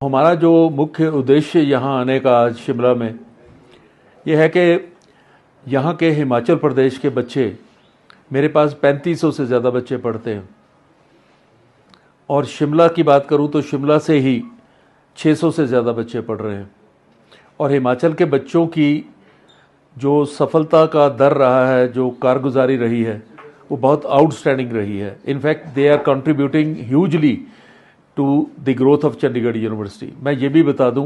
हमारा जो मुख्य उद्देश्य यहाँ आने का आज शिमला में ये है कि यहाँ के हिमाचल प्रदेश के बच्चे, मेरे पास 3500 से ज़्यादा बच्चे पढ़ते हैं और शिमला की बात करूँ तो शिमला से ही 600 से ज़्यादा बच्चे पढ़ रहे हैं। और हिमाचल के बच्चों की जो सफलता का दर रहा है, जो कारगुजारी रही है, वो बहुत आउटस्टैंडिंग रही है। In fact they are contributing hugely to the growth of Chandigarh University. मैं ये भी बता दूं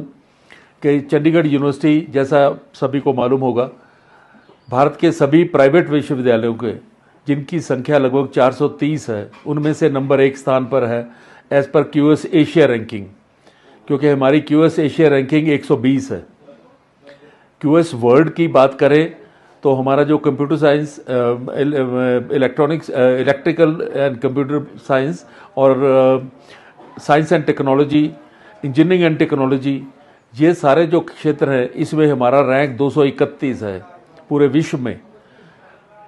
कि चंडीगढ़ यूनिवर्सिटी, जैसा सभी को मालूम होगा, भारत के सभी प्राइवेट विश्वविद्यालयों के, जिनकी संख्या लगभग 430 है, उनमें से नंबर 1 स्थान पर है as per QS Asia ranking, क्योंकि हमारी क्यूएस एशिया रैंकिंग 120 है। क्यूएस वर्ल्ड की बात करें तो हमारा जो computer science, electronics, electrical and computer science और science and technology, engineering and technology, ये सारे जो क्षेत्र हैं, इसमें हमारा रैंक 231 है पूरे विश्व में।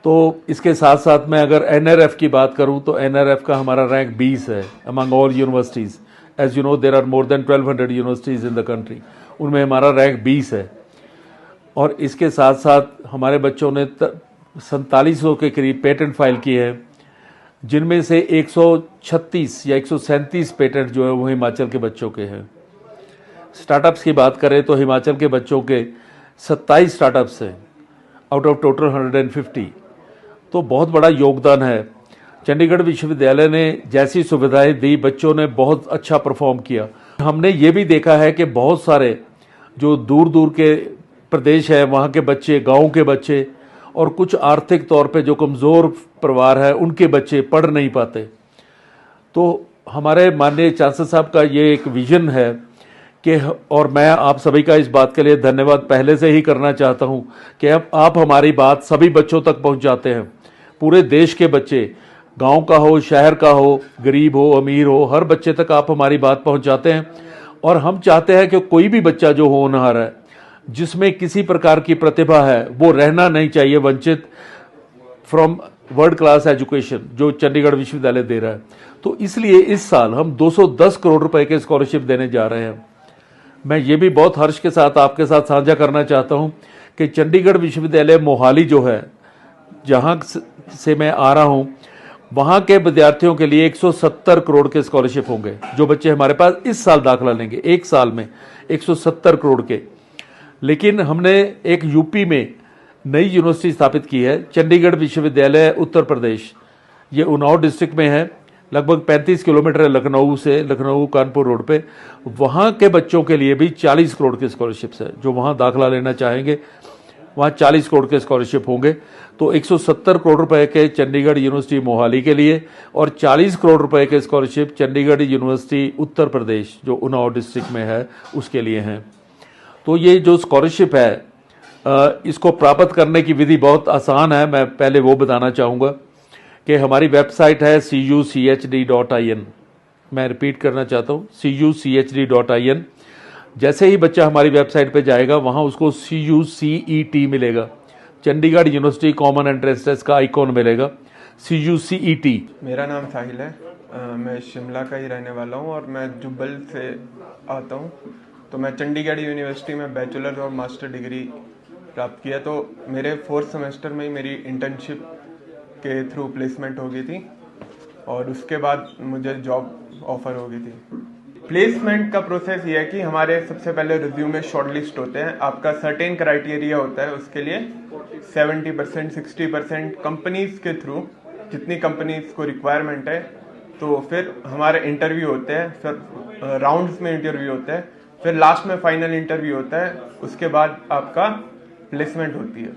तो इसके साथ साथ मैं अगर एनआरएफ की बात करूं तो एनआरएफ का हमारा रैंक 20 है among all universities. As you know, there are more than 1200 universities in the country, उनमें हमारा रैंक 20 है। और इसके साथ साथ हमारे बच्चों ने 4700 के करीब पेटेंट फाइल किए हैं, जिनमें से 136 या 137 पेटेंट जो है वो हिमाचल के बच्चों के हैं। स्टार्टअप्स की बात करें तो हिमाचल के बच्चों के 27 स्टार्टअप्स हैं आउट ऑफ टोटल 150। तो बहुत बड़ा योगदान है। चंडीगढ़ विश्वविद्यालय ने जैसी सुविधाएं दी, बच्चों ने बहुत अच्छा परफॉर्म किया। हमने ये भी देखा है कि बहुत सारे जो दूर दूर के प्रदेश है, वहाँ के बच्चे, गाँव के बच्चे और कुछ आर्थिक तौर पे जो कमज़ोर परिवार है, उनके बच्चे पढ़ नहीं पाते। तो हमारे माननीय चांसलर साहब का ये एक विज़न है कि, और मैं आप सभी का इस बात के लिए धन्यवाद पहले से ही करना चाहता हूँ कि अब आप हमारी बात सभी बच्चों तक पहुँचाते हैं। पूरे देश के बच्चे, गांव का हो, शहर का हो, गरीब हो, अमीर हो, हर बच्चे तक आप हमारी बात पहुँचाते हैं। और हम चाहते हैं कि कोई भी बच्चा जो होनहार है, जिसमें किसी प्रकार की प्रतिभा है, वो रहना नहीं चाहिए वंचित फ्रॉम वर्ल्ड क्लास एजुकेशन जो चंडीगढ़ विश्वविद्यालय दे रहा है। तो इसलिए इस साल हम 210 करोड़ रुपए के स्कॉलरशिप देने जा रहे हैं। मैं ये भी बहुत हर्ष के साथ आपके साथ साझा करना चाहता हूं कि चंडीगढ़ विश्वविद्यालय मोहाली जो है, जहां से मैं आ रहा हूं, वहां के विद्यार्थियों के लिए 170 करोड़ के स्कॉलरशिप होंगे। जो बच्चे हमारे पास इस साल दाखिला लेंगे, एक साल में 170 करोड़ के। लेकिन हमने एक यूपी में नई यूनिवर्सिटी स्थापित की है, चंडीगढ़ विश्वविद्यालय उत्तर प्रदेश। ये उन्नाव डिस्ट्रिक्ट में है, लगभग 35 किलोमीटर है लखनऊ से, लखनऊ कानपुर रोड पे। वहाँ के बच्चों के लिए भी 40 करोड़ के स्कॉलरशिप्स है। जो वहाँ दाखिला लेना चाहेंगे, वहाँ 40 करोड़ के स्कॉलरशिप होंगे। तो 170 करोड़ रुपए के चंडीगढ़ यूनिवर्सिटी मोहाली के लिए और 40 करोड़ रुपए के स्कॉलरशिप चंडीगढ़ यूनिवर्सिटी उत्तर प्रदेश जो उन्नाव डिस्ट्रिक्ट में है, उसके लिए हैं। तो ये जो स्कॉलरशिप है, इसको प्राप्त करने की विधि बहुत आसान है। मैं पहले वो बताना चाहूँगा कि हमारी वेबसाइट है cuchd.in। मैं रिपीट करना चाहता हूँ, cuchd.in। जैसे ही बच्चा हमारी वेबसाइट पे जाएगा, वहाँ उसको CUCET मिलेगा, Chandigarh University common entrance test का आइकॉन मिलेगा, CUCET। मेरा नाम साहिल है, मैं शिमला का ही रहने वाला हूँ और मैं जुब्बल से आता हूँ। तो मैं चंडीगढ़ यूनिवर्सिटी में बैचलर और मास्टर डिग्री प्राप्त किया। तो मेरे 4th सेमेस्टर में ही मेरी इंटर्नशिप के थ्रू प्लेसमेंट हो गई थी और उसके बाद मुझे जॉब ऑफर हो गई थी। प्लेसमेंट का प्रोसेस ये है कि हमारे सबसे पहले रिज्यूमे शॉर्टलिस्ट होते हैं। आपका सर्टेन क्राइटेरिया होता है, उसके लिए 70% 60% कंपनीज के थ्रू, जितनी कंपनीज को रिक्वायरमेंट है, तो फिर हमारे इंटरव्यू होते हैं, फिर राउंड्स में इंटरव्यू होते हैं, फिर लास्ट में फाइनल इंटरव्यू होता है। उसके बाद आपका प्लेसमेंट होती है।